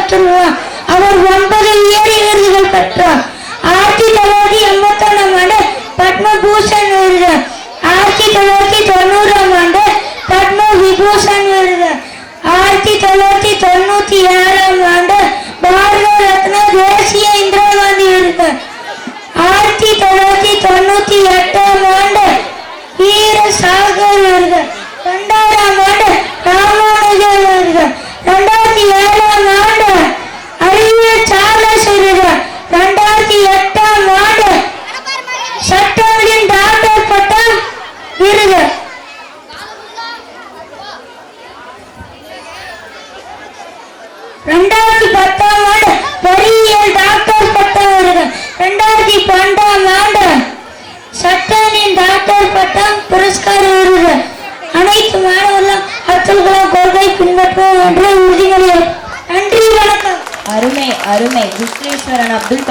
பெற்றுள்ளார். அவர் 9 உயரிய விருதுகள் பெற்றார். 1981ஆம் ஆண்டு பத்மபூஷன் விருது, 1990ஆம் ஆண்டு பத்ம விபூஷன் விருது, 1997ஆம் ஆண்டு பாரத ரத்னா தேசிய இந்திரா காந்தி விருது, 1998ஆம் ஆண்டு வீர சாகர் விருது, 2000ஆம் ஆண்டு ராமானுஜர் விருது, 2007ஆம் ஆண்டு அறிவியல் சார்லஸ் விருது, 2008ஆம் ஆண்டு சட்டங்களின் டாக்டர் பட்டம் விருது, 2010ஆம் ஆண்டு பொறியியல் டாக்டர் பட்டம் விருது, 2012ஆம் ஆண்டு சட்டங்களின் டாக்டர் பட்டம் புரஸ்கார விருது. அனைத்து மாணவர்களும் அப்துல் கலாம் கொள்கை பின்பற்றுவோம் என்று உறுதிமொழி. நன்றி, வணக்கம். அருமை அருமை. விஸ்வேஸ்வரன் அப்துல்